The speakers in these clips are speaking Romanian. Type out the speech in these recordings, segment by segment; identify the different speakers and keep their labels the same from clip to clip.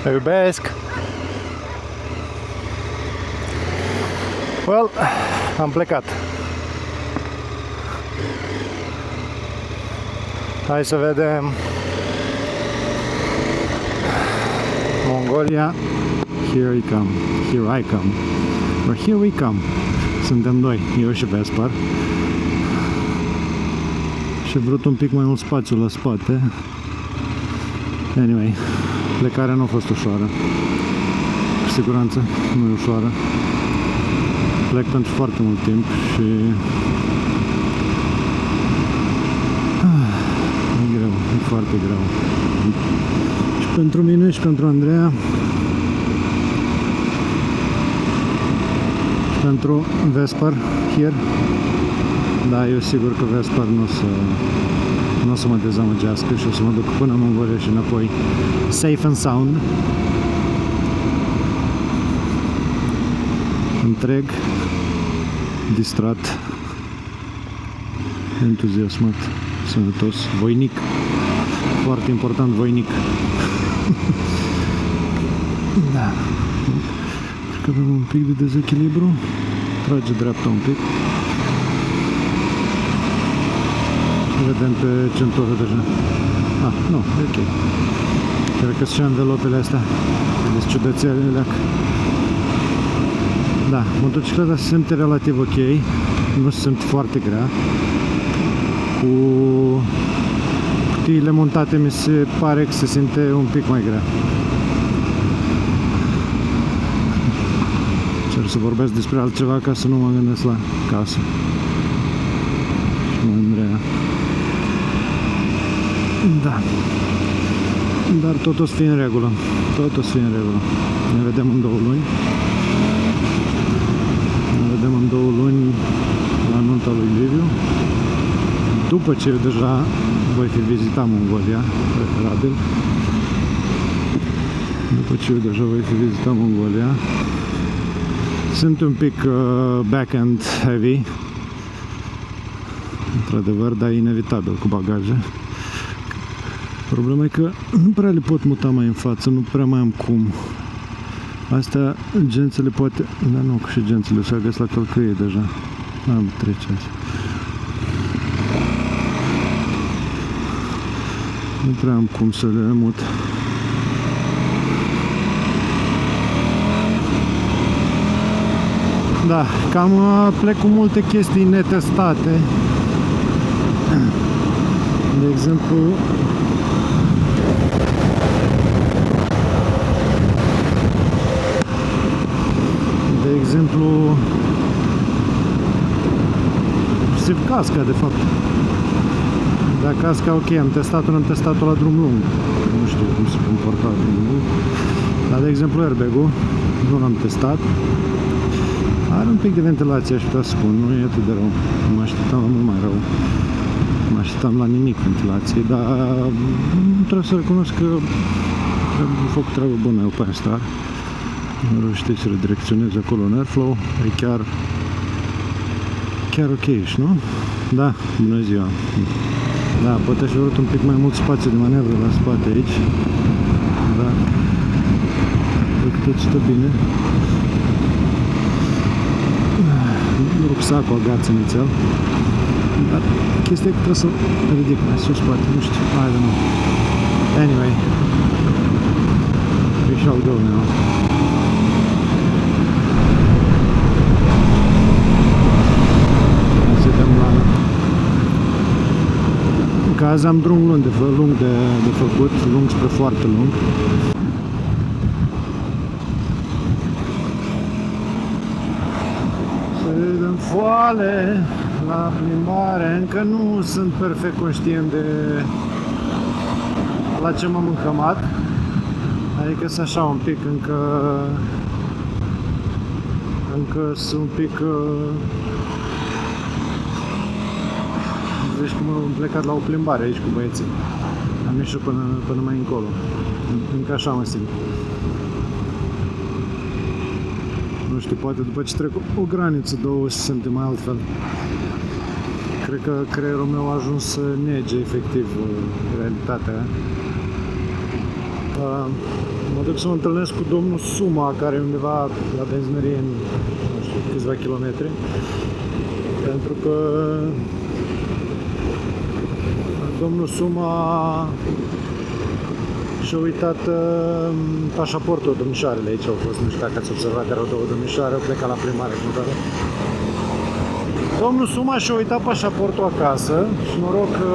Speaker 1: Te iubesc! Well, am plecat. Hai să vedem Mongolia. Here I come. Here I come. Or here we come. Suntem doi, eu și Vesper. Și vrut un pic mai mult spațiu la spate. Anyway, plecarea nu a fost ușoară. Cu siguranță nu e ușoară. Plec pentru foarte mult timp și e greu, e foarte greu. Și pentru mine și pentru Andreea. Și pentru Vesper here. Da, eu sigur că Vesper nu o să mă dezamăgească și o să mă duc până în Mongolia și înapoi safe and sound. Întreg, distrat, entuziasmat, sănătos, voinic, foarte important, voinic. Da. Cred că avem un pic de dezechilibru, trage dreapta un pic. Vedem pe centură deja. Ah, nu, e ok. Cred că sunt și envelopele astea. Vedeți ciudățelele. Da, motocicleta se simte relativ ok. Nu se simte foarte grea. Cu cutiile montate mi se pare că se simte un pic mai grea. Cer să vorbesc despre altceva ca să nu mă gândesc la casă. Și mai Andreea. Da. Dar tot o să fie în regulă. Tot o să fie în regulă. Ne vedem în 2 luni. Ne vedem în 2 luni la nunta lui Liviu. După ce eu deja voi fi vizitat Mongolia, preferabil. După ce eu deja voi fi vizitat Mongolia. Sunt un pic back-end heavy. Într-adevăr, dar inevitabil cu bagaje. Problema e că nu prea le pot muta mai în față, nu prea mai am cum. Astea, gențele poate... Dar nu, că și gențele o să găs la călcâie deja. Am trece azi. Nu prea am cum să le mut. Da, cam plec cu multe chestii netestate. De exemplu, casca de fapt. Dar casca ok, am testat-o la drum lung. Nu știu cum se comporta drum lung. Dar de exemplu airbag-ul nu l-am testat. Are un pic de ventilație, aș putea spun, nu e atât de rău. Mă așteptam la mult mai rău. Mă așteptam la nimic ventilație, dar trebuie să recunosc că am făcut treabă bună eu pe asta. Reușit să redirecționez acolo în airflow, e chiar ok, nu? Da, bună ziua. Da, poate aș vrut un pic mai mult spațiu de manevră la spate aici. Da. Cred că tot stă bine. Rucsacul agață inițial. Dar chestia e că trebuie să ridic mai sus spate, nu știu, I don't know. Anyway. We shall go now. Că azi am drum lung de făcut, lung spre foarte lung. Să dăm foale la plimbare, încă nu sunt perfect conștient de la ce m-am încămat. Adică sunt așa un pic încă sunt un pic deci cum am plecat la o plimbare aici cu băieții. Am ieșit până mai încolo. Încă așa mă simt. Nu știu, poate după ce trec o graniță, două, se simte mai altfel. Cred că creierul meu a ajuns să nege efectiv realitatea. Mă duc să mă întâlnesc cu domnul Suma, care e undeva la benzinărie în, nu știu, câțiva kilometri. Pentru că domnul Suma și-a uitat pașaportul domnișoarele aici au fost, nu știu dacă ați observat, erau două domnișoare, au plecat la primare cu toate. Domnul Suma și-a uitat pașaportul acasă și noroc că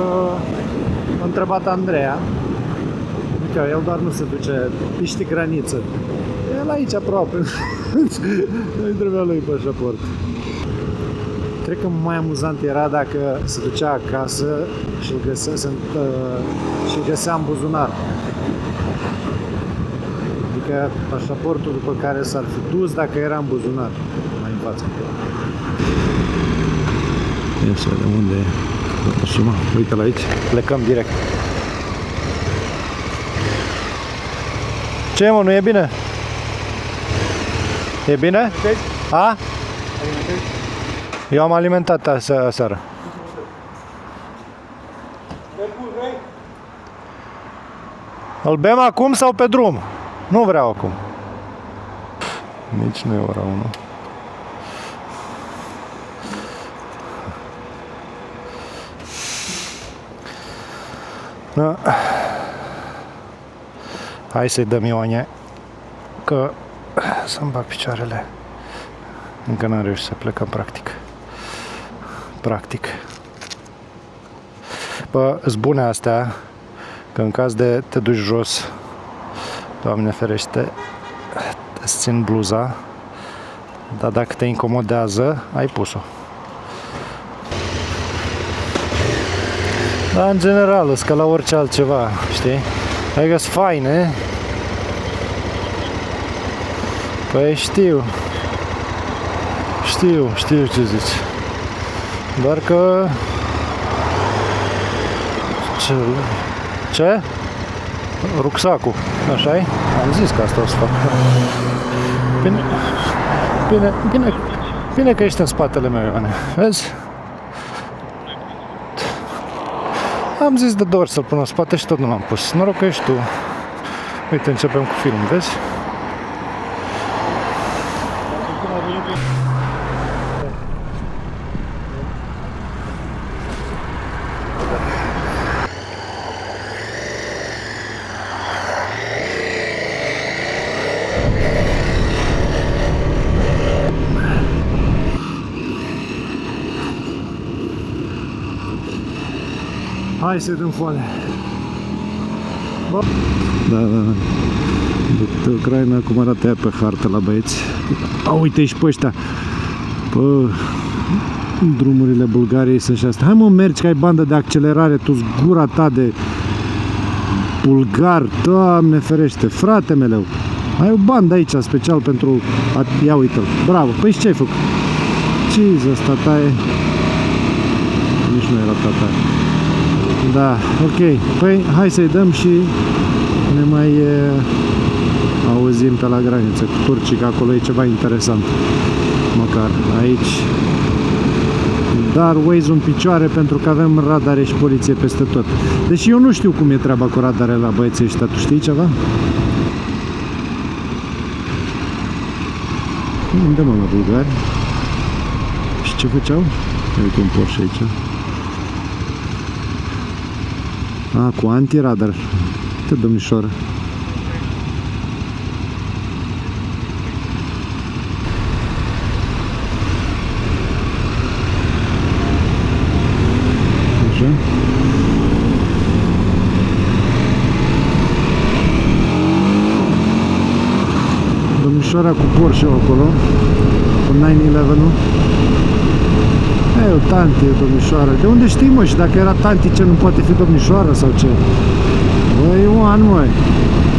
Speaker 1: a întrebat Andreea. Uite, el doar nu se duce, piște graniță. El aici aproape, nu-i trebuia lui pașaport. Cred că mai amuzant era dacă se ducea acasă și îl găsea în buzunar. Adică pașaportul după care s-ar fi dus dacă era în buzunar. Mai în față. Ia să vedem unde e Suma. Uite-l aici. Plecăm direct. Ce mă, nu e bine? E bine? A? Eu am alimentat aseară. Îl bem acum sau pe drum? Nu vreau acum. Nici nu e ora 1. Da. Hai să-i dăm Ioane, că să-mi bag picioarele. Încă n-am reușit să plecăm practic. Bă, îs bune astea, că în caz de te duci jos, Doamne ferește, îți țin bluza, dar dacă te incomodează, ai pus-o. Dar în general, îs ca la orice altceva, știi? Adică sunt faine. Păi știu ce zici. Doar că... Ce? Rucsacul, așa-i? Am zis că asta o să fac. Bine că ești în spatele meu, Ioane. Vezi? Am zis de două ori să-l pun în spate și tot nu l-am pus. Noroc că ești tu. Uite, începem cu film, vezi? Hai să dăm foale. Da. De Ucraina, cum arată ea pe hartă la băieți. A, uite și pe ăștia. Bă, drumurile Bulgariei sunt și astea. Hai mă, mergi că ai bandă de accelerare, tu gura ta de bulgar. Doamne ferește, frate meleu. Ai o bandă aici special pentru... Ia uite-l. Bravo. Păi și ce ai făcut? Jesus, tataie. Nici nu era tataie. Da, ok. Păi hai să-i dăm și ne mai auzim pe la graniță cu turcii, că acolo e ceva interesant. Măcar aici. Dar Waze în picioare pentru că avem radare și poliție peste tot. Deși eu nu știu cum e treaba cu radare la băieții ăștia. Tu știi ceva? Unde mă, la bulgari? Și ce făceau? Uite un Porsche aici. A, cu antiradar. Uite, domnișoară. Așa. Domnișoara cu Porsche acolo, cu 911-ul. E o tanti, e domnișoară. De unde știi, mă? Și dacă era tanti, ce nu poate fi domnișoară sau ce? Bă, Ioan, măi!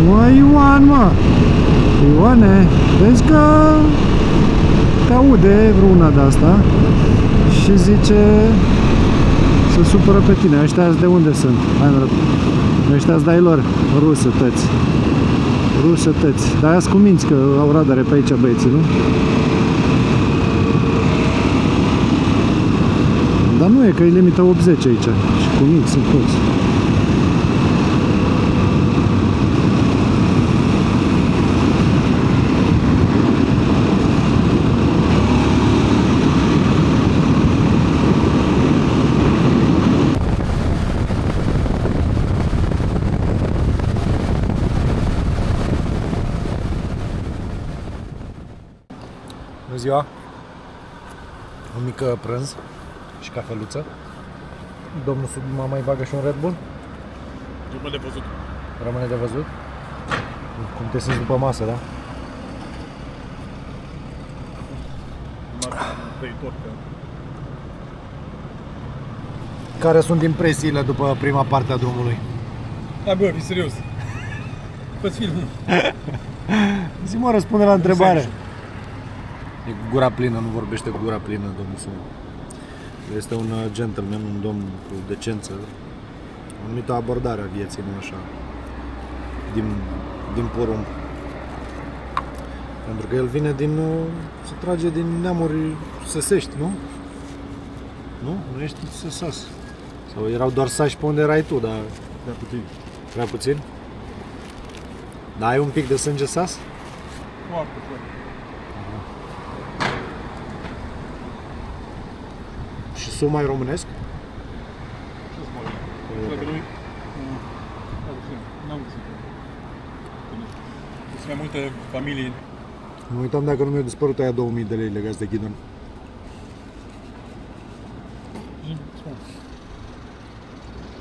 Speaker 1: Mă, Ioan, mă! Ioane, vezi că te aude vreuna de asta și zice să supără pe tine. Ăștia de unde sunt? Ăștia-s de-ai lor, rusătăți. Rusătăți. Dar aia-s cu minți că au radare pe aici băieții, nu? Dar nu e, că e limita 80 aici. Și cu minți sunt toți. ziua. O mică prânz și cafeluță. Domnul Sudima mai bagă și un Red Bull.
Speaker 2: Rămâne de văzut.
Speaker 1: Rămâne de văzut. Cum te simți după masă, da? Care sunt impresiile după prima parte a drumului?
Speaker 2: Da, bă, fii serios. Fă-ți filmul.
Speaker 1: Zi-mă, răspunde la întrebare. E cu gura plină, nu vorbește cu gura plină, domnul Sudima. Este un gentleman, un domn cu decență. O anumită abordare a vieții, nu așa, din porumb. Pentru că el vine se trage din neamuri săsești, nu? Nu ești săsas. Sau erau doar sași pe unde erai tu, dar...
Speaker 2: Prea puțin.
Speaker 1: Prea puțin? Dar ai un pic de sânge sas?
Speaker 2: Foarte, foarte.
Speaker 1: Și sunt mai românesc?
Speaker 2: Ce-ți mai e? Dacă nu-i... N-am găsit. Sunt mai multe familii.
Speaker 1: Mă uitam dacă nu mi-a dispărut aia 2000 de lei legați de ghidon.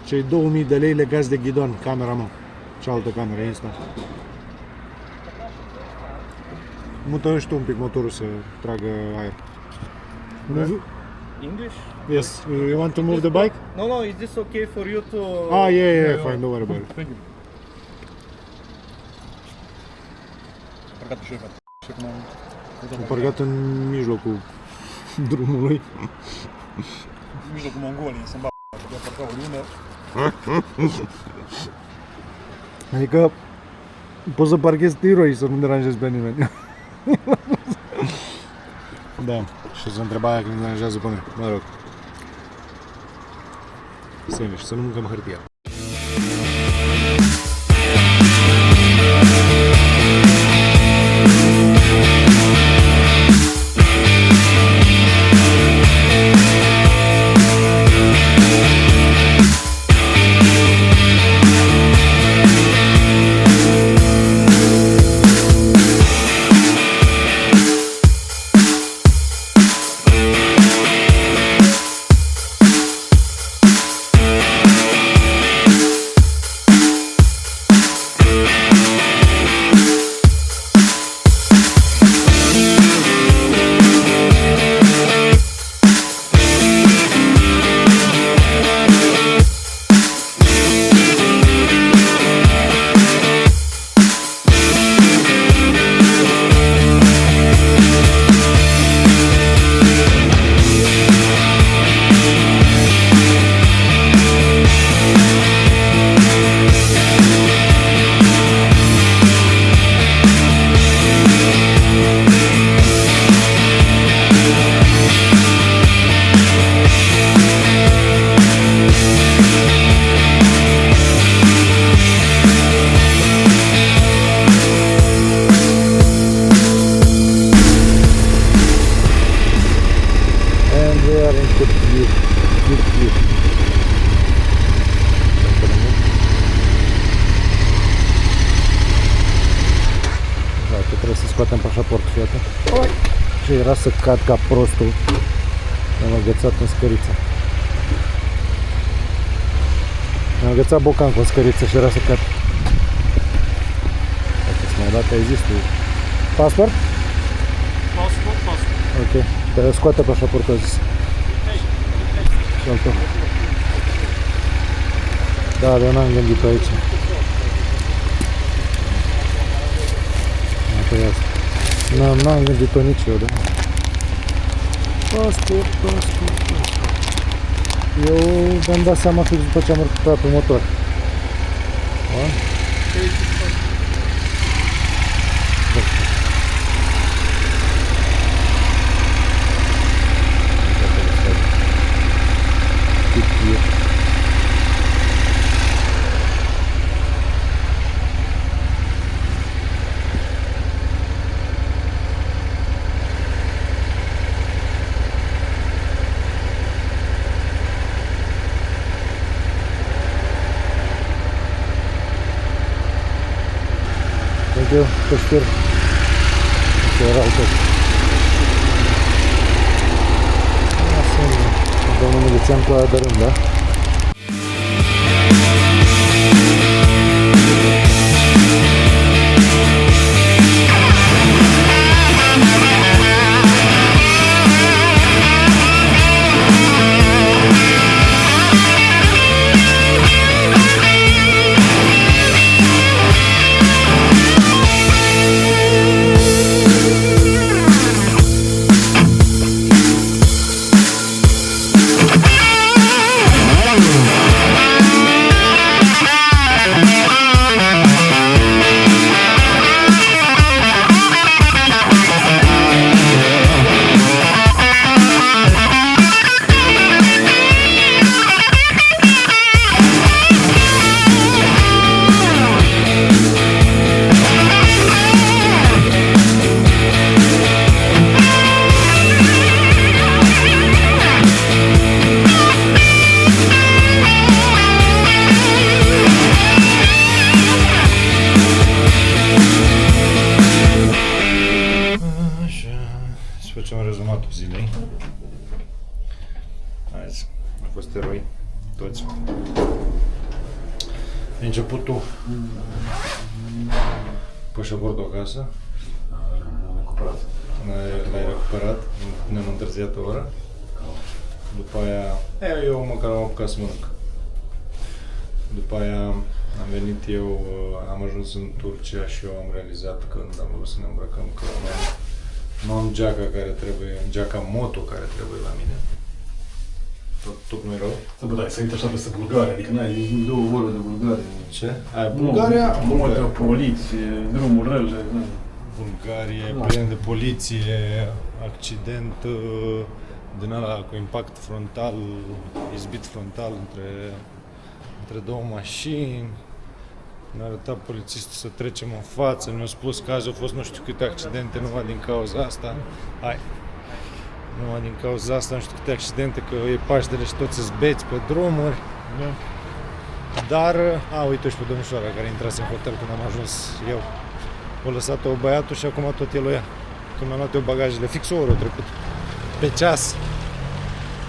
Speaker 1: Cei 2000 de lei legați de ghidon, camera mă. Cealaltă cameră, Insta. Mută și tu un pic motorul să tragă aer.
Speaker 3: English?
Speaker 1: Yes, you want to move the bike?
Speaker 3: No, is this okay for you to...
Speaker 1: Ah, yeah, fine, don't worry about it.
Speaker 2: Thank you. Parcat și eu, și acum
Speaker 1: Am parcat în mijlocul drumului.
Speaker 2: în mijlocul Mongoliei, să-mi bag de parca o lună.
Speaker 1: Adică poți să parchezi tiroi să nu deranjezi pe nimeni. Da, și să întreba aia când deranjează pe noi. Mă rog. Să nu mâncăm hârtia. Scoatem pașaportul, fiată. Și era să cad ca prostul. Am agățat în scăriță. Am agățat bocan cu o scăriță și era să cad. Dacă să mai dată, ai zis tu. Pasport?
Speaker 2: Pasport.
Speaker 1: Ok. Te scoate pașaportul, a zis. Da, dar n-am gândit aici. N-am gândit-o nici eu, da? Pasport. Eu mi-am dat seama fix după ce am urcat pe motor. Da? Thank you, pe știr. Ce erau tot. 1 decembrie de rând, da? Facem rezumatul zilei. Azi au fost eroi, toți. De începutul pașaportul acasă. L-ai recuperat, ne-am întârziat o oră. După aia, eu măcar am apucat să mănânc. După aia am venit eu, am ajuns în Turcia și eu am realizat când am vrut să ne îmbrăcăm că nu am geaca care trebuie, geaca moto care trebuie la mine. Tot nu-i rău.
Speaker 2: Să bă, dai, să intri așa peste Bulgaria, adică n-ai 2 ore de Bulgaria.
Speaker 1: Ce? Bulgaria?
Speaker 2: Multă poliție, drumul rele.
Speaker 1: Bulgaria, plin de poliție, accident din ăla cu impact frontal, izbit frontal între două mașini. Ne-a arătat polițistul să trecem în față, ne-a spus că azi au fost nu știu câte accidente numai din cauza asta. Numai din cauza asta nu știu câte accidente, că e Paștele și toți îți beți pe drumuri.
Speaker 2: Da.
Speaker 1: Dar, uite și pe domnișoara care intrase în hotel când am ajuns eu. O lăsat-o băiatul și acum tot el o ia. Când mi-am luat eu bagajele, fix o oră a trecut. Pe ceas.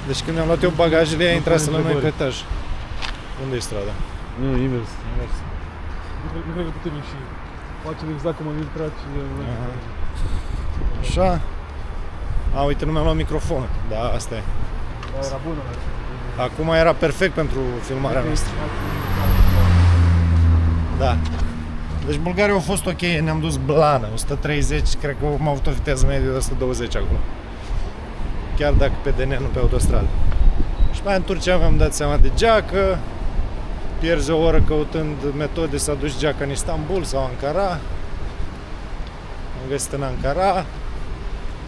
Speaker 1: Deci când mi-am luat eu bagajele, ea intrase la noi pe etaj. Unde e strada?
Speaker 2: Nu, invers. Nu cred că putem ieși. Facem exact cum am intrat și...
Speaker 1: Așa. Uite, nu mi-am luat microfonul, dar asta e.
Speaker 2: Era bună.
Speaker 1: Acum era perfect pentru filmarea noastră. Da. Deci Bulgaria a fost ok, ne-am dus blană, 130, cred că am avut o viteză medie de 120 acum. Chiar dacă pe DN, nu pe autostradă. Și mai în Turcia mi-am dat seama de geacă, pierzi o oră căutând metode să aduci geaca în Istanbul sau Ankara. Am găsit în Ankara.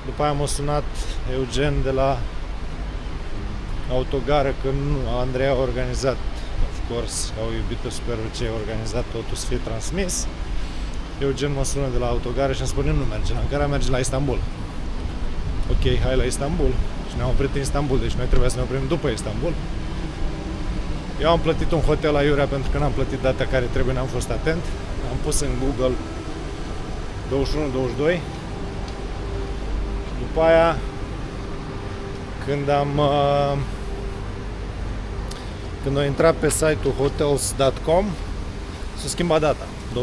Speaker 1: După aia m-a sunat Eugen de la autogară că Andrei a organizat, of course, au iubit-o super ce a organizat totul să fie transmis. Eugen mă sună de la autogară și îmi spune nu merge la Ankara, merge la Istanbul. Ok, hai la Istanbul. Și ne-am oprit în Istanbul, deci noi trebuia să ne oprim după Istanbul. Eu am plătit un hotel la Iurea pentru că n-am plătit data care trebuie, n-am fost atent. Am pus în Google 21-22. După aia, când am intrat pe site-ul hotels.com, s-a schimbat data, 28-29.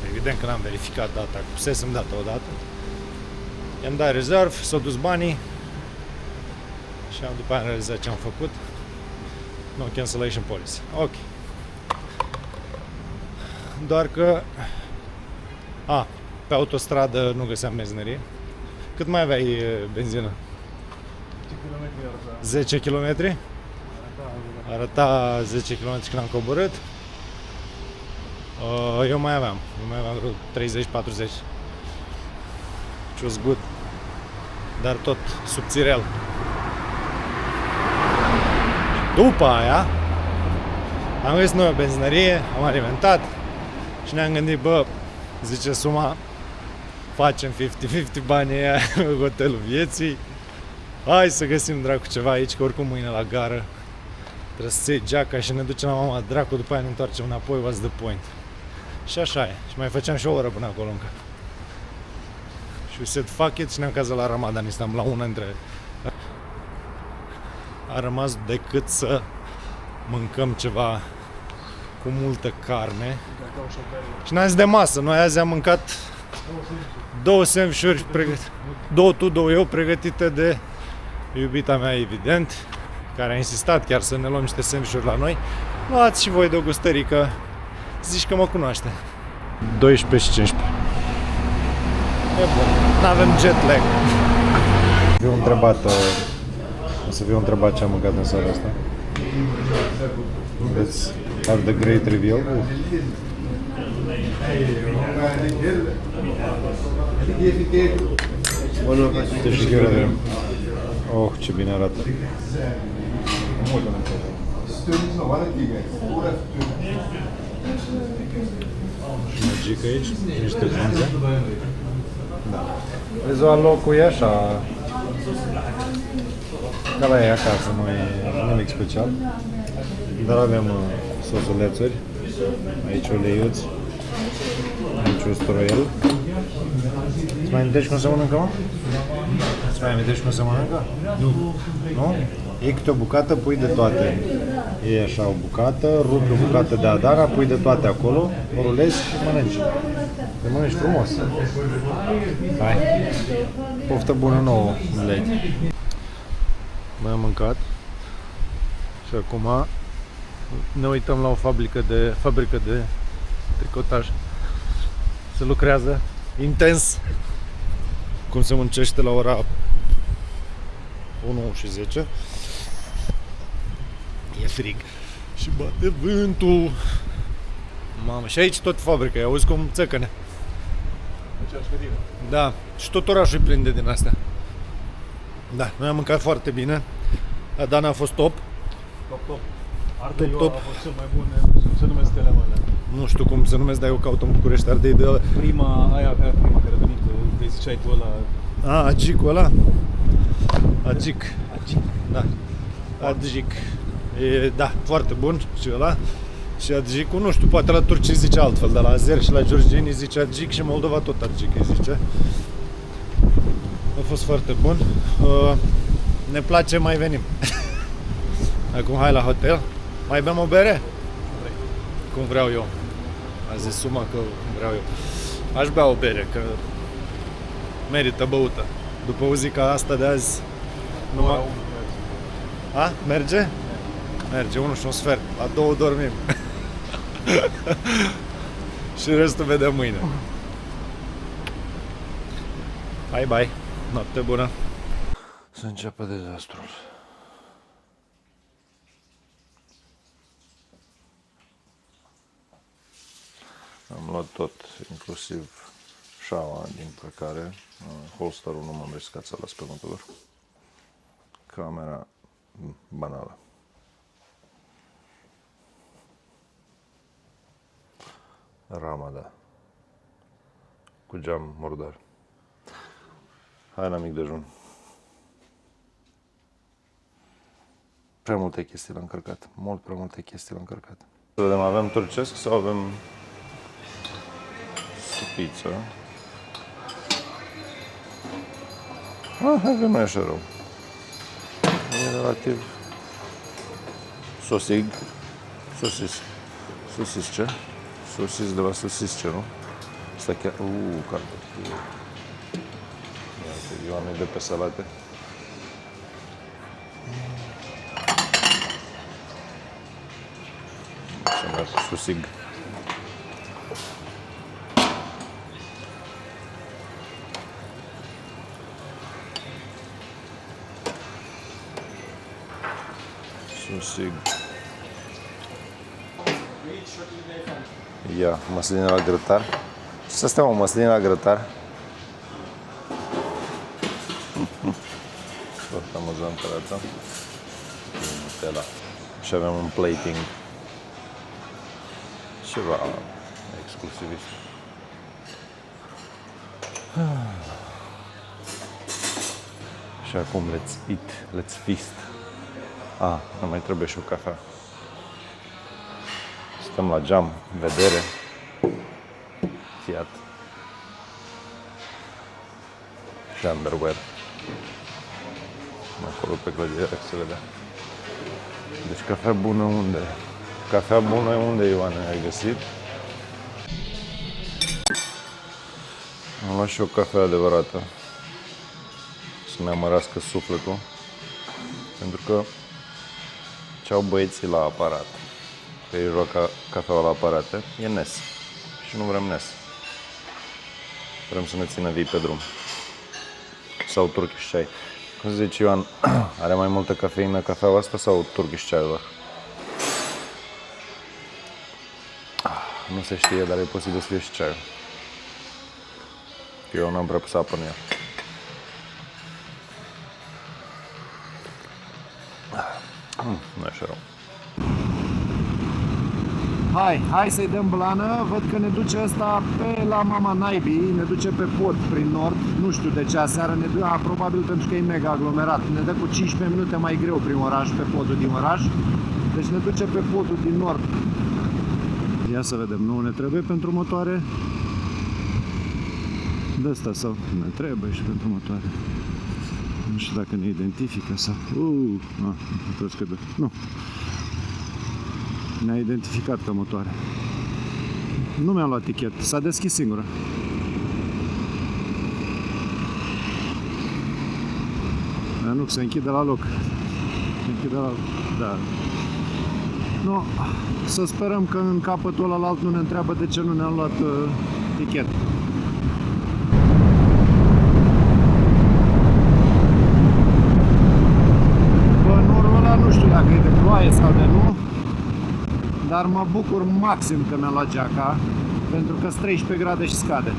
Speaker 1: Evident că n-am verificat data, pusesem data odată. I-am dat rezerv, s-au dus banii și după aia am realizat ce am făcut. No cancellation policy. Ok. Doar că pe autostradă nu găseam benzinărie. Cât mai aveai benzină? 10 km? Arăta 10 km când am coborât. Eu mai aveam vreo 30-40. Which was good. Dar tot subțirel. După aia am găsit noi o benzinărie, am alimentat și ne-am gândit, zice suma, facem 50-50 banii aia în hotelul vieții. Hai să găsim dracu ceva aici, că oricum mâine la gară trebuie să iei geaca și ne ducem la mama dracu, după aia ne întoarcem înapoi, what's the point? Și așa e. Și mai făceam și o oră până acolo încă. Și we said fuck it și ne-am cazat la Ramadan, stăm la una dintre... a rămas decât să mâncăm ceva cu multă carne. Și n-am zis de masă. Noi azi am mâncat 2 sandvișuri, 2 tu, 2 eu, pregătite de iubita mea, evident, care a insistat chiar să ne luăm niște sandvișuri la noi. Luați și voi de o gustărică, zici că mă cunoaște. 12 și 15. E bun, n-avem jet lag. O să fiu întrebat ce am mâncat în seara asta. Let's have the great reveal. Te și chiar. Oh, ce bine arată. Și magic aici, niște brânze. Da. Vezi, locul e așa. Ca la ei acasă, nu e nimic special. Dar avem sosulețuri. Aici uleiuți. Aici usturoi. Îți mai amintești cum se mănâncă, mă? Îți mai amintești cum se mănâncă? Nu. Nu? Iei câte o bucată, pui de toate. Iei așa o bucată, rupi o bucată de adara, pui de toate acolo, o rulezi și mănânci. Te mănânci frumos. Hai. Poftă bună nouă, legi. Mai am mâncat. Și acum ne uităm la o fabrică de tricotaj. Se lucrează intens. Cum se muncește la ora 1 și 10. E frig. Și bate vântul. Mamă, și aici tot fabrica, auzi cum țăcăne. Da, și tot orașul e plin de din astea. Da, noi am mâncat foarte bine. Adana a fost top.
Speaker 2: Top.
Speaker 1: Top.
Speaker 2: A fost cel mai bun, cum se numesc ele, mă.
Speaker 1: Nu știu cum se numesc, dar eu caut în București ardei de ăla.
Speaker 2: Prima care a venit, te ziceai tu ăla.
Speaker 1: Agicul ăla? Agic. Da. Agic. E, da, foarte bun și ăla. Și Agicul, nu știu, poate la turci zice altfel, dar la azeri și la georgieni zice Agic și Moldova tot Agic îi zice. A fost foarte bun. Ne place, mai venim. Acum hai la hotel. Mai bem o bere? Cum vreau eu. A zis Suma că vreau eu. Aș bea o bere, că merită băută. După o zi ca asta de azi, numai... A? Merge? Merge, 1 și un sfert. La 2 dormim. Și restul vedem mâine. Bye, bye. Noapte bună. Să înceapă dezastrul. Am luat tot, inclusiv șaua, din plecare. Holsterul nu m-am riscat să las pe motor. Camera banală. Ramada. Cu geam murdar. Hai la mic dejun. Prea multe chestii l-am încărcat. Mult prea multe chestii l-am încărcat. Să vedem, avem turcesc sau avem supiță? Avem mai așa rău. E relativ sosig. Sosisce. Sosis de la sosisce, nu? Asta chiar... cartofi. Iată, Ioane de pe salate. Și merg sosig. Sosig. Ia, măsline la grătar. Ce asta, mă, măsline la grătar? Foarte amuzant arată. Nutella. Și avem un plating. Ceva exclusivist. Și acum let's eat, let's feast. Nu mai trebuie și o cafea. Stăm la geam, vedere, Fiat și underwear. Acolo pe clădire se vedea.
Speaker 4: Deci cafea bună unde? Cafea bună unde, Ioane, ai găsit? Am luat și o cafea adevărată. Să-mi amărască sufletul. Pentru că ce-au băieții la aparat, că ei joacă cafeaua la aparate, e NES. Și nu vrem NES. Vrem să ne țină vii pe drum. Sau Turkish Chai. Cum se zice, Ioan, are mai multă cafeină cafeaua asta sau Turkish Chai-ul? Nu se știe, dar e posibil să fie și ceaiul. Eu n-am prea pus apă în ea. Nu e așa rău.
Speaker 1: Hai să-i dăm blană, văd că ne duce ăsta pe la mama naibii, ne duce pe pod prin nord, nu știu de ce aseară, probabil pentru că e mega aglomerat, ne dă cu 15 minute mai greu prin oraș, pe podul din oraș, deci ne duce pe podul din nord. Ia să vedem, nu ne trebuie pentru motoare? De asta sau ne trebuie și pentru motoare. Nu știu dacă ne identifică sau... Nu. Ne-a identificat ca motoare. Nu mi-am luat tichet, s-a deschis singură. Dar nu, se închide la loc. Se închide la loc, da. Nu, să sperăm că în capătul ălalt nu ne întreabă de ce nu ne-am luat tichet. Bănurul ăla nu știu dacă e de ploaie sau de nu, dar mă bucur maxim că mi-am luat geaca, pentru că 13 grade și scade.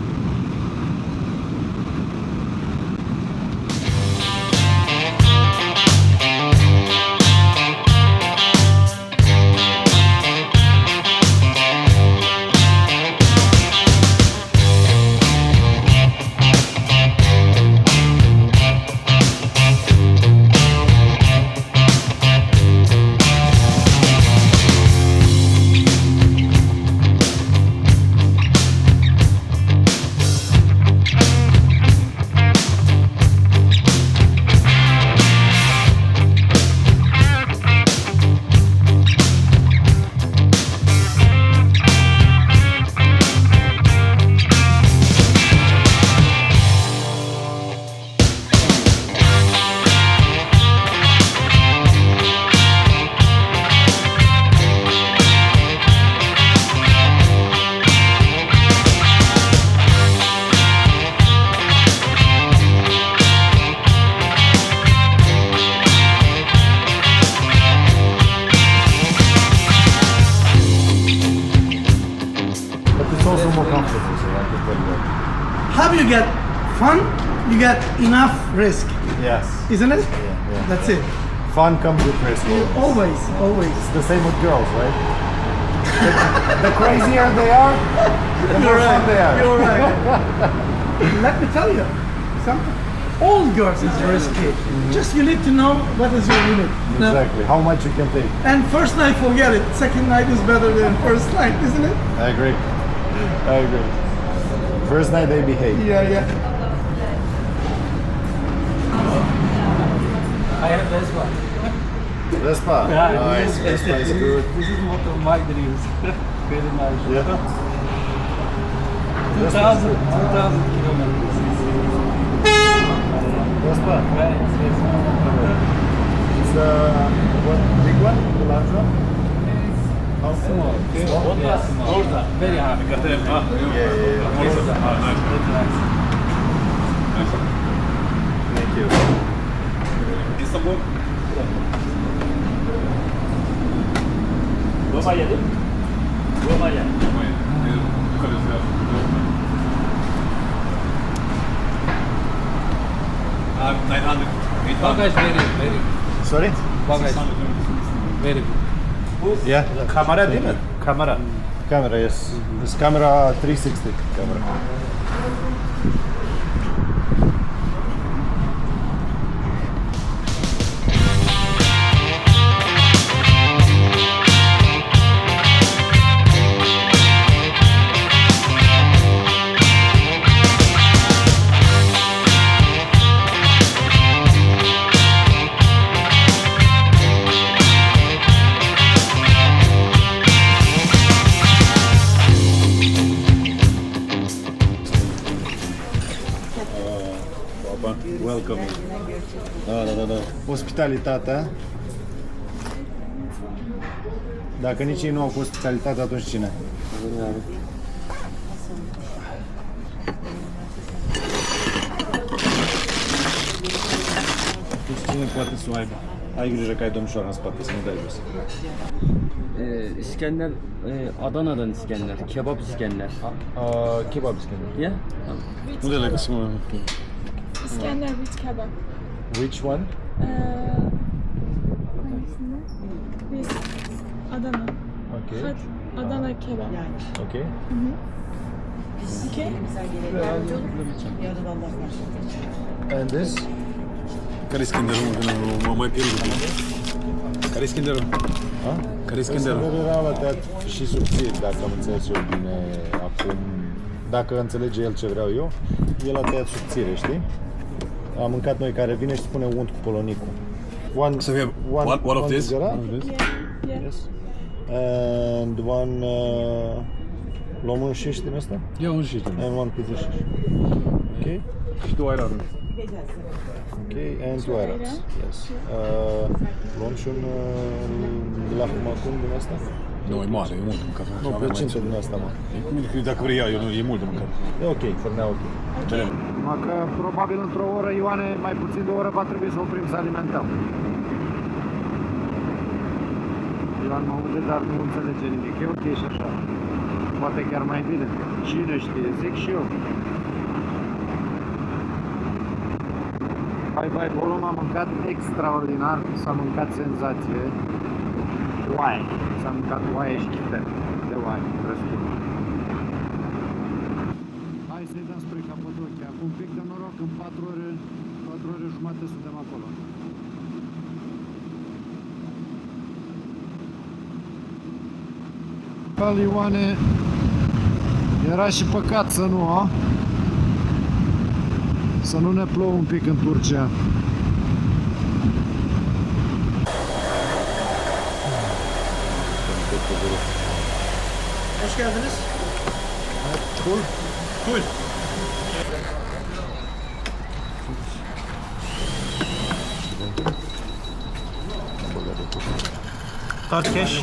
Speaker 5: How you get fun, you get enough risk,
Speaker 4: Yes.
Speaker 5: isn't it?
Speaker 4: Yeah.
Speaker 5: That's it.
Speaker 4: Fun comes with risk.
Speaker 5: Always, always.
Speaker 4: It's the same with girls, right? The crazier they are, the more fun they are.
Speaker 5: You're right. Let me tell you something. All girls is risky. Just you need to know what is your limit. Now,
Speaker 4: Exactly. How much you can take.
Speaker 5: and first night, forget it. Second night is better than first night, isn't it?
Speaker 4: I agree. I agree. First night they behave.
Speaker 5: Yeah, yeah.
Speaker 6: I have this one.
Speaker 4: Vespa. Nice. Vespa is good.
Speaker 6: This is one of my dreams. Very nice.
Speaker 4: Yeah.
Speaker 6: 2000 kilometers.
Speaker 4: Vespa.
Speaker 6: Right,
Speaker 4: It's what big one? The large one? How
Speaker 6: small.
Speaker 4: Small?
Speaker 6: Yes, small. Very happy.
Speaker 4: Thank you.
Speaker 2: İstanbul.
Speaker 6: Romanya değil mi? Romanya.
Speaker 2: Abi 900. 800.
Speaker 6: Bagage very.
Speaker 4: Sorry?
Speaker 6: Bagage. Very good.
Speaker 4: Yeah.
Speaker 2: Kamera değil mi? Kamera.
Speaker 4: Camera, yes. This camera 360 camera.
Speaker 6: welcoming.
Speaker 1: Da. Ospitalitatea. Dacă nici ei nu au cu ospitalitate, atunci cine? Deci cine poate să o aibă? Ai grijă că ai domnișoara în spate, să nu dai jos.
Speaker 7: İskender, Adana'dan İskender, kebap İskender.
Speaker 1: Kebab İskender.
Speaker 7: Yeah?
Speaker 2: Nu de legăsă, mă.
Speaker 8: İskender with kebab.
Speaker 1: Which one?
Speaker 8: Hangisinde? With Adana.
Speaker 1: Okay.
Speaker 8: Hot Adana kebab.
Speaker 1: Okay.
Speaker 8: Okay.
Speaker 1: And this?
Speaker 2: Care e Skinderul, mă, că nu m-am mai pierdut? Care e Skinderul? Care e Skinderul?
Speaker 1: Skinderul era la tăiat și subțiri, dacă am înțeles eu bine acum. Dacă înțelege el ce vreau eu, el a tăiat subțire, știi? Am mâncat noi care vine și spune unt cu polonicul.
Speaker 2: Să fie one of this?
Speaker 8: Yeah. Yeah.
Speaker 1: Yes. And one luăm un șiș din ăsta?
Speaker 2: Ia un și
Speaker 1: And one cu șiș. Ok?
Speaker 2: și tu ai rarul.
Speaker 1: Ok, and two irons. Yes. Luăm și un de la fumacun din asta?
Speaker 2: Nu, e mare, e mult de mâncat.
Speaker 1: Nu, plăcintă din asta, mă.
Speaker 2: Dacă vrei eu, e mult de mâncat.
Speaker 1: E ok, for now ok. Numai că probabil într-o oră, Ioane, mai puțin de o oră va trebui să oprim să alimentăm. Ioan mă aude, dar nu înțelege nimic. E ok și așa. Poate chiar mai bine. Cine știe, zic și eu. Hai, volum a mâncat extraordinar, s-a mâncat senzație. Oaie. S-a mâncat oaie și chifte de oaie, răspund. Hai să-i dăm spre Capadocia. Cu un pic de noroc, în 4 ore jumate suntem acolo. Ioane, era și păcat să nu, a? Să nu ne plouă un pic în Turcia.
Speaker 5: Hoş geldiniz.
Speaker 1: Cool.
Speaker 5: Card cash.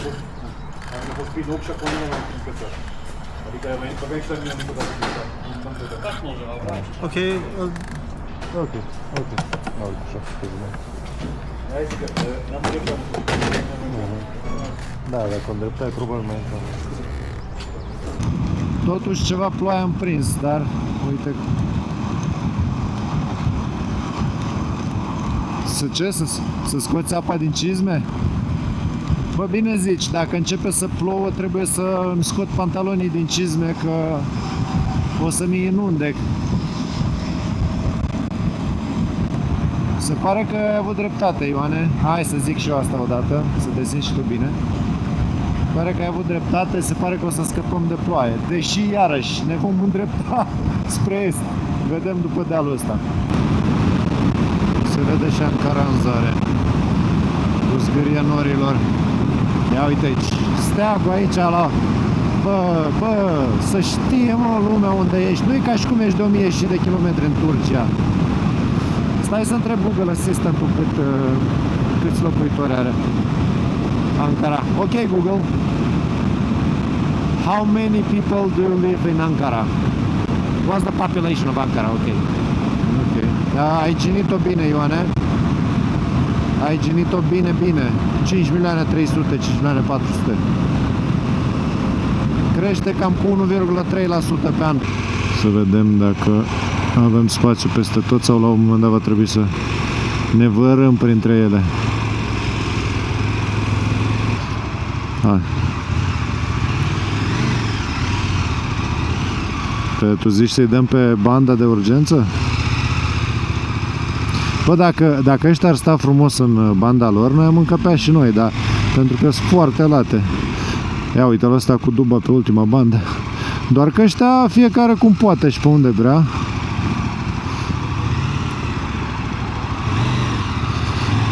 Speaker 2: Am fost prin 8 și acum nu am prins pe țară. Adică ai venit, băgai extra mine niciodată.
Speaker 5: Ok.
Speaker 1: Ok. Așa,
Speaker 2: Hai zic că n-am dreptat.
Speaker 1: da, dacă o îndreptai, probabil mai încă. Totuși ceva ploaie am prins, dar uite. Să scoți apa din cizme? Bă, bine zici, dacă începe să plouă, trebuie să îmi scot pantalonii din cizme, că o să mi inunde. Se pare că ai avut dreptate, Ioane. Hai să zic și eu asta odată, să te simți și tu bine. Se pare că ai avut dreptate, se pare că o să scăpăm de ploaie. Deși, iarăși, ne vom îndrepta spre est. Vedem după dealul ăsta. Se vede și Ankara în zare. Cu zgâria norilor. Ia uite aici. Steagul aici la... Bă, să știe, mă, lumea unde ești. Nu e ca și cum ești de 1000 de kilometri în Turcia. Stai să întreb Google Assistant-ul câți locuitori are Ankara. Ok, Google. How many people do you live in Ankara? What's the population of Ankara? Ok. Da, ai ginit-o bine, Ioane. Ai ginit-o bine. 5.300.000, 5.400.000. Crește cam cu 1,3% pe an. Să vedem dacă avem spațiu peste tot sau la un moment dat va trebui să ne vărăm printre ele. Hai. Tu zici să-i dăm pe banda de urgență? Bă, dacă ăștia ar sta frumos în banda lor, noi am încăpea și noi, dar pentru că sunt foarte late. Ia uite-l ăsta cu duba pe ultima bandă. Doar că ăștia fiecare cum poate și pe unde vrea.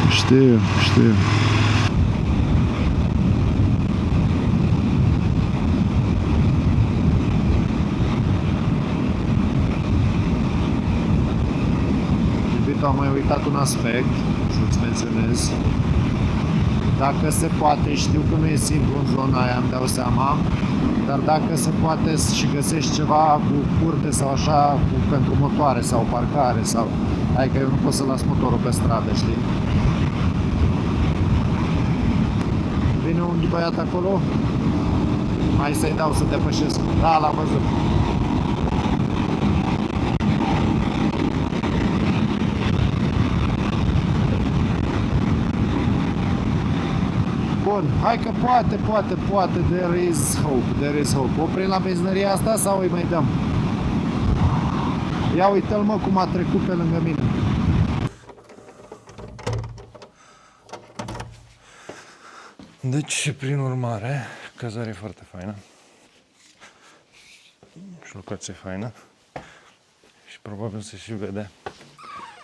Speaker 1: Știu. am mai uitat un aspect să-ți menționez. Dacă se poate, știu că nu e simplu în zona aia, îmi dau seama, dar dacă se poate și găsești ceva cu curte sau așa, pentru motoare sau parcare sau... Hai că eu nu pot să las motorul pe stradă, știi? Vine un băiat acolo? Hai să-i dau să depășesc. Da, l-am văzut. Bun, hai că poate, there is hope. Oprim la benzinăria asta sau îi mai dăm? Ia uite-l mă cum a trecut pe lângă mine.
Speaker 4: Deci, prin urmare, cazarea e foarte faină. Și locație faină. Și probabil se și vede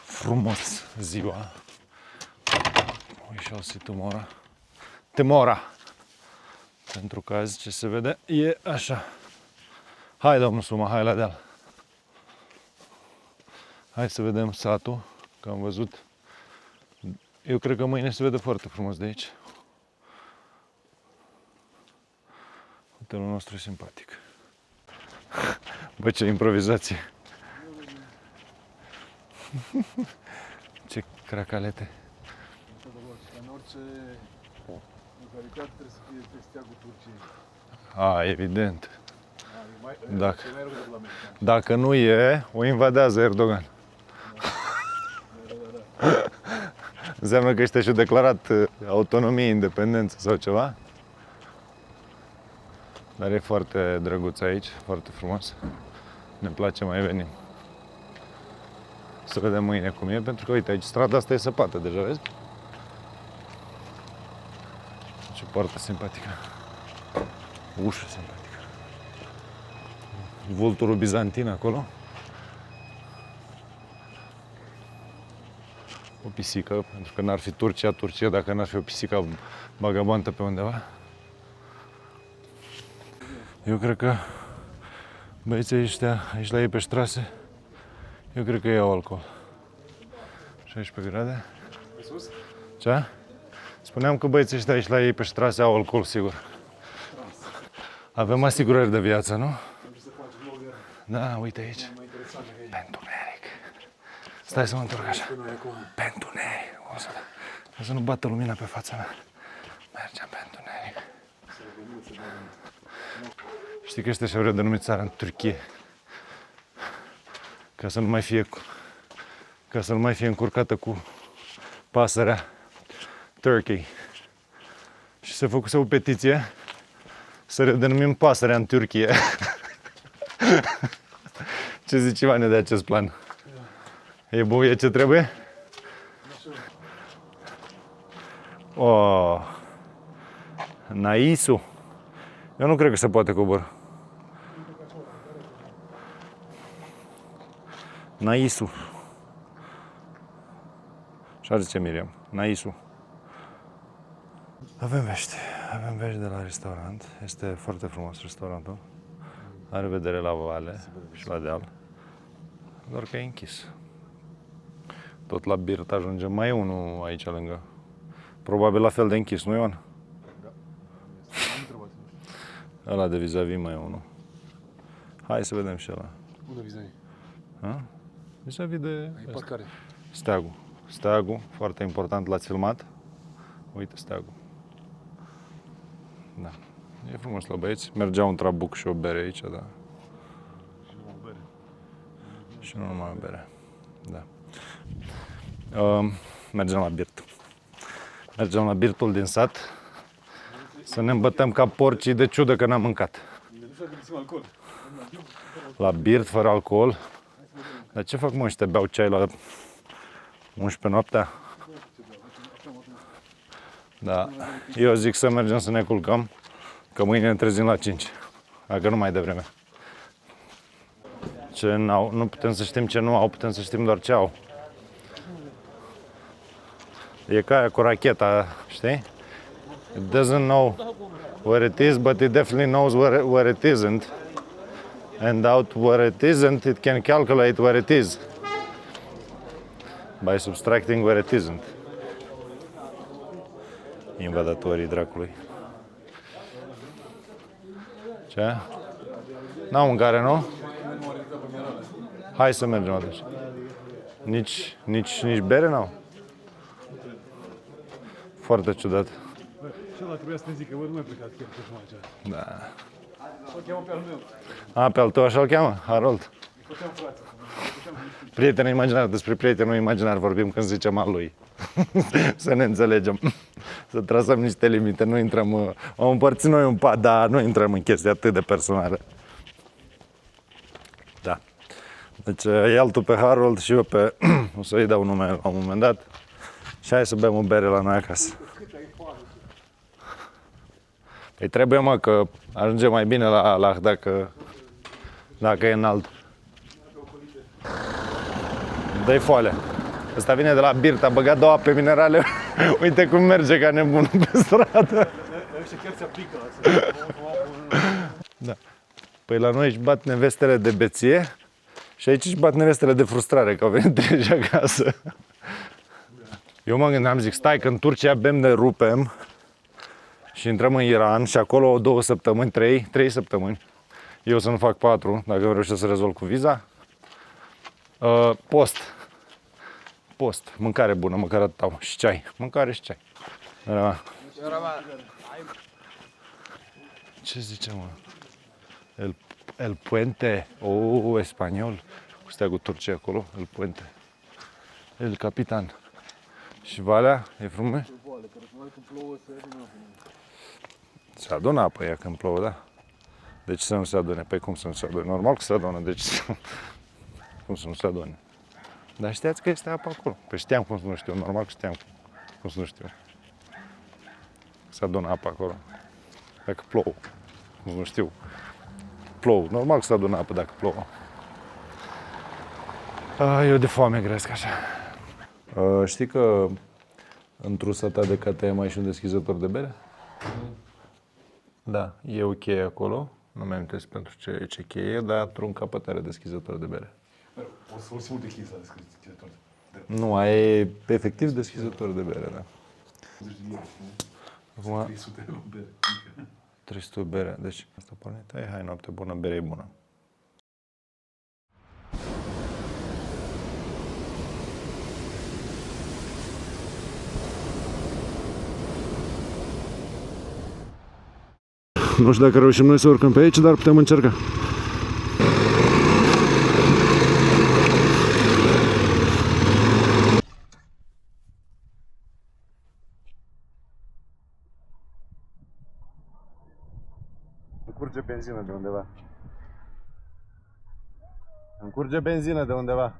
Speaker 4: frumos ziua. We shall see tomorrow. Pentru că azi ce se vede e așa. Hai, domnul Suma, hai la deal. Hai să vedem satul, că am văzut. Eu cred că mâine se vede foarte frumos de aici. Hotelul nostru e simpatic. Bă, ce improvizație! Ce cracalete!
Speaker 2: În orice localitate trebuie să fie pe steagul Turciei.
Speaker 4: A, evident. Dacă nu e, o invadează Erdogan. Înseamnă că ăștia și-au declarat autonomie, independență sau ceva. Dar e foarte drăguț aici, foarte frumos. Ne place, mai venim. Să vedem mâine cum e, pentru că, uite, aici strada asta e săpată deja, vezi? Ce poartă simpatică. Ușă simpatică. Vulturul bizantin acolo. O pisică, pentru că n-ar fi Turcia dacă n-ar fi o pisică vagabondă pe undeva. Eu cred că băieții ăștia aici la ei pe ștrase, eu cred că iau alcool. 16 grade. Ce? Spuneam că băieții ăștia aici la ei pe ștrase au alcool, sigur. Avem asigurări de viață, nu? Da, uite aici. Pentru neric. Stai să mă întorc așa. Pentru neric. Ca să nu bată lumina pe fața mea. Mergem pentru neric. Știi că ăștia și-au redenumit țara în Turcie. Ca să nu mai fie încurcată cu pasărea Turkey. Și se făcuse o petiție să redenumim pasărea în Turcie. Ce zici, Ivane, de acest plan? E bun, e ce trebuie? Oh, Naisu. Eu nu cred că se poate coborî. Naisu. Și-ar zice Miriam. Naisu. Avem vești de la restaurant. Este foarte frumos restaurantul. Are vedere la vale și la deal. Doar că e închis. Tot la Birt ajungem. Mai e unul aici lângă. Probabil la fel de închis, nu, Ioan?
Speaker 2: Da.
Speaker 4: Ăla de vis-a-vis mai e unul. Hai să vedem și ăla.
Speaker 2: Unde vis-a-vis?
Speaker 4: Vis-a-vis de
Speaker 2: Parcare.
Speaker 4: Steagul, foarte important, l-ați filmat? Uite steagul. Da. E frumos la băieți. Mergea un trabuc și o bere aici, da. Și nu numai o bere. Da. Mergem la Birt. Mergem la Birtul din sat. Să ne îmbătăm ca porcii de ciudă că n-am mâncat. La Birt fără alcool. Dar ce fac, mă, ăștia? Beau ceai la 11 noaptea? Da. Eu zic să mergem să ne culcăm, că mâine ne trezim la 5. Dacă nu mai devreme. Ce n-au, nu putem să știm ce nu au, putem să știm doar ce au. E ca aia cu racheta, știi? It doesn't know where it is, but it definitely knows where it isn't. And out where it isn't, it can calculate where it is. By subtracting where it isn't. Invadatorii dracului. Ce? N-au mâncare, nu? Hai să mergem atunci. Nici bere n-au? Foarte ciudat.
Speaker 2: Și ăla trebuia să ne zică, bă, nu mai plecați chiar pe aici.
Speaker 4: Da.
Speaker 2: Îl cheamă pe al meu.
Speaker 4: A, pe al tău așa-l cheamă? Harold. Prietenul imaginar, despre prietenul imaginar vorbim când zicem al lui. Să ne înțelegem. Să trasăm niște limite, nu intrăm, am împărțit noi un pat, dar nu intrăm în chestii atât de personale. Da. Deci ia-l tu pe Harold și eu pe... o să-i dau nume la un moment dat. Și hai să bem o bere la noi acasă. Păi trebuie, mă, că ajunge mai bine la Allah dacă e înalt. Dă-i foale. Ăsta vine de la Birt, a băgat 2 ape minerale. Uite cum merge ca nebunul pe stradă.
Speaker 2: Ăștia chiar se aplică
Speaker 4: Da. Păi la noi își bat nevestele de beție și aici își bat nevestele de frustrare, că au venit treci acasă. Eu mă gândeam, zic, stai că în Turcia bem de rupem și intrăm în Iran și acolo 2 săptămâni, 3 săptămâni. Eu să nu fac 4, dacă nu reușesc să rezolv cu viza. Post, mâncare bună, măcar atât, și ceai, mâncare și ceai. Ce zice, mă? El Puente, spaniol, cu stea cu Turcia acolo, El Puente. El Capitan. Și valea, e frumos? Se adună apă ea când plouă, da? De ce să nu se adune? Păi cum să nu se adune? Normal că se adună, deci cum să nu se adune? Dar știați că este apă acolo. Păi știam cum să nu știu, normal că știam cum să nu știu. Se adună apă acolo. Dacă plouă, nu știu. Plouă, normal că se adună apă dacă plouă. Eu de foame gresc așa. Știi că în trusa ta de KTM ai și un deschizător de bere? Da, e o cheie acolo. Nu mi-am amintesc pentru ce cheie, dar într-un capăt are deschizător de bere.
Speaker 2: O să folosim multe chestii la deschizător.
Speaker 4: Nu, e efectiv deschizător de bere, da. Acum
Speaker 2: 300 de bere.
Speaker 4: 300 bere, deci asta pornit. Hai, noapte bună, bere e bună.
Speaker 1: Nu știu dacă reușim noi să urcăm pe aici, dar putem încerca.
Speaker 4: Curge benzină de undeva. Îmi curge benzină de undeva.